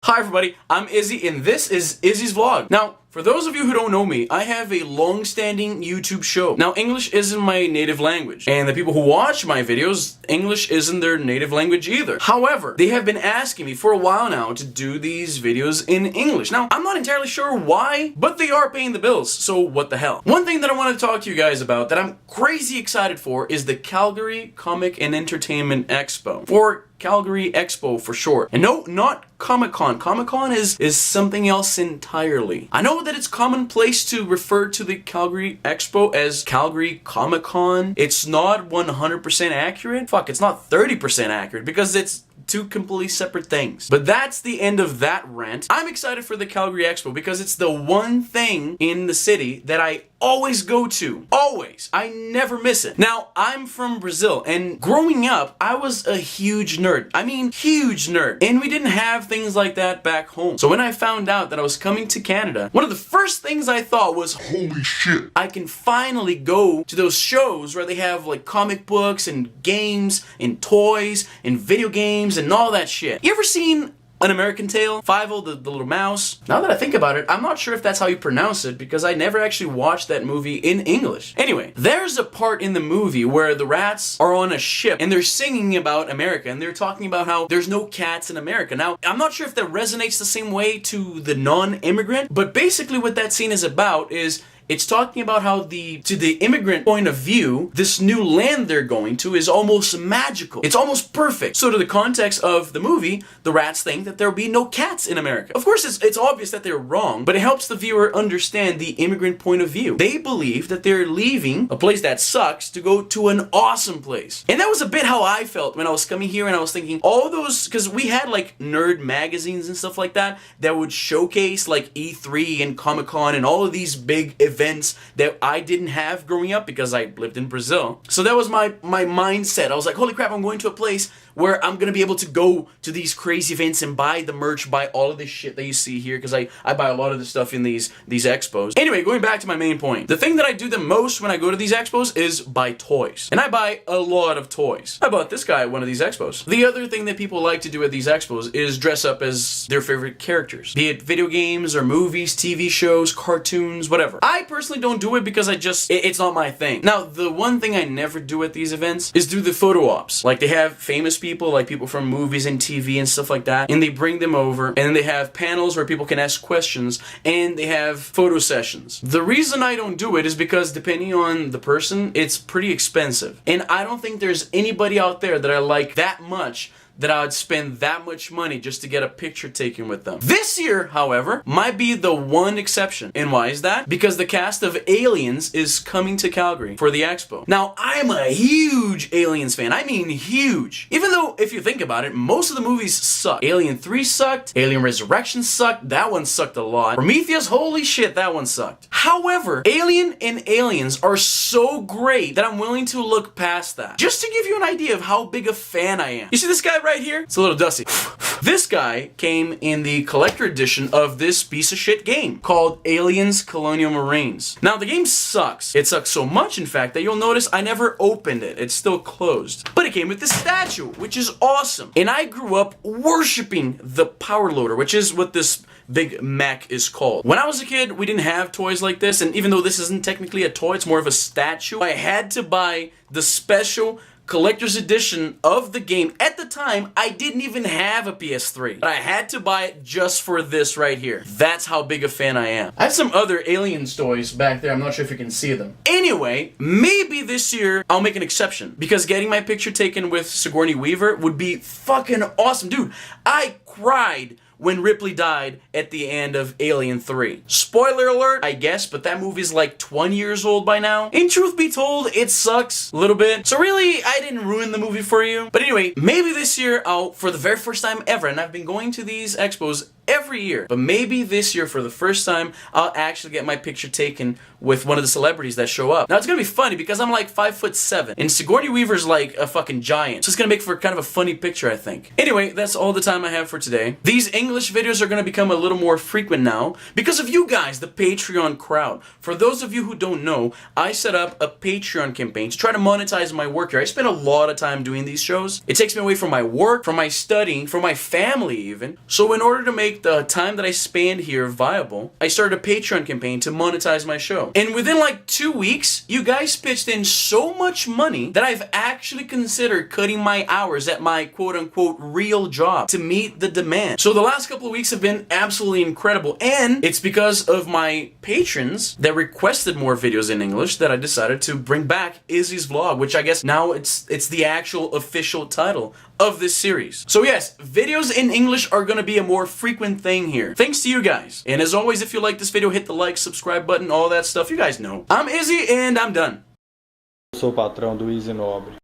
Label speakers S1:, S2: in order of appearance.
S1: Hi everybody, I'm Izzy and this is Izzy's Vlog. Now, for those of you who don't know me, I have a long-standing YouTube show. Now, English isn't my native language, and the people who watch my videos, English isn't their native language either. However, they have been asking me for a while now to do these videos in English. Now, I'm not entirely sure why, but they are paying the bills, so what the hell. One thing that I want to talk to you guys about that I'm crazy excited for is the Calgary Comic and Entertainment Expo, or Calgary Expo for short. And no, not Comic-Con. Comic-Con is something else entirely. I know that it's commonplace to refer to the Calgary Expo as Calgary Comic-Con. It's not 100% accurate. Fuck, it's not 30% accurate because it's two completely separate things. But that's the end of that rant. I'm excited for the Calgary Expo because it's the one thing in the city that I always go to. Always. I never miss it. Now, I'm from Brazil, and growing up, I was a huge nerd. I mean, huge nerd. And we didn't have things like that back home. So when I found out that I was coming to Canada, one of the first things I thought was, holy shit, I can finally go to those shows where they have like comic books and games and toys and video games and all that shit. You ever seen An American Tail? Five-O, the little mouse? Now that I think about it, I'm not sure if that's how you pronounce it because I never actually watched that movie in English. Anyway, there's a part in the movie where the rats are on a ship and they're singing about America and they're talking about how there's no cats in America. Now, I'm not sure if that resonates the same way to the non-immigrant, but basically what that scene is about is it's talking about how to the immigrant point of view, this new land they're going to is almost magical. It's almost perfect. So to the context of the movie, the rats think that there'll be no cats in America. Of course, it's obvious that they're wrong, but it helps the viewer understand the immigrant point of view. They believe that they're leaving a place that sucks to go to an awesome place. And that was a bit how I felt when I was coming here and I was thinking, all those, because we had like nerd magazines and stuff like that would showcase like E3 and Comic-Con and all of these big events that I didn't have growing up because I lived in Brazil. So that was my mindset. I was like, holy crap, I'm going to a place where I'm gonna be able to go to these crazy events and buy the merch, buy all of this shit that you see here, because I buy a lot of the stuff in these expos. Anyway, going back to my main point. The thing that I do the most when I go to these expos is buy toys. And I buy a lot of toys. I bought this guy at one of these expos. The other thing that people like to do at these expos is dress up as their favorite characters. Be it video games or movies, TV shows, cartoons, whatever. I personally don't do it because it's not my thing. Now, the one thing I never do at these events is do the photo ops. Like, they have famous people, like people from movies and TV and stuff like that, and they bring them over, and then they have panels where people can ask questions, and they have photo sessions. The reason I don't do it is because depending on the person, it's pretty expensive. And I don't think there's anybody out there that I like that much that I would spend that much money just to get a picture taken with them. This year, however, might be the one exception. And why is that? Because the cast of Aliens is coming to Calgary for the expo. Now, I'm a huge Aliens fan. I mean huge. Even though, if you think about it, most of the movies suck. Alien 3 sucked. Alien Resurrection sucked. That one sucked a lot. Prometheus, holy shit, that one sucked. However, Alien and Aliens are so great that I'm willing to look past that. Just to give you an idea of how big a fan I am. You see this guy right here? It's a little dusty. This guy came in the collector edition of this piece of shit game called Aliens Colonial Marines. Now, the game sucks. It sucks so much, in fact, that you'll notice I never opened it. It's still closed. But it came with this statue, which is awesome. And I grew up worshiping the power loader, which is what this big mech is called. When I was a kid, we didn't have toys like this, and even though this isn't technically a toy, it's more of a statue, I had to buy the special collector's edition of the game. At the time, I didn't even have a PS3, but I had to buy it just for this right here. That's how big a fan I am. I have some other Aliens toys back there. I'm not sure if you can see them. Anyway, maybe this year I'll make an exception because getting my picture taken with Sigourney Weaver would be fucking awesome. Dude, I cried when Ripley died at the end of Alien 3. Spoiler alert, I guess, but that movie's like 20 years old by now. And truth be told, it sucks a little bit. So really, I didn't ruin the movie for you. But anyway, maybe this year I'll, for the very first time ever, and I've been going to these expos every year, but maybe this year for the first time I'll actually get my picture taken with one of the celebrities that show up. Now it's gonna be funny because I'm like 5'7" and Sigourney Weaver's like a fucking giant, so it's gonna make for kind of a funny picture, I think. Anyway, that's all the time I have for today. These English videos are gonna become a little more frequent now because of you guys, the Patreon crowd. For those of you who don't know, I set up a Patreon campaign to try to monetize my work here. I spend a lot of time doing these shows. It takes me away from my work, from my studying, from my family even. So in order to make make the time that I spend here viable, I started a Patreon campaign to monetize my show. And within like 2 weeks, you guys pitched in so much money that I've actually considered cutting my hours at my quote-unquote real job to meet the demand. So the last couple of weeks have been absolutely incredible, and it's because of my patrons that requested more videos in English that I decided to bring back Izzy's vlog, which I guess now it's the actual official title of this series. So yes, videos in English are gonna be a more frequent thing here, thanks to you guys. And as always, if you like this video, hit the like, subscribe button, all that stuff, you guys know. I'm Izzy, and I'm done.
S2: Eu sou o patrão do Izzy Nobre.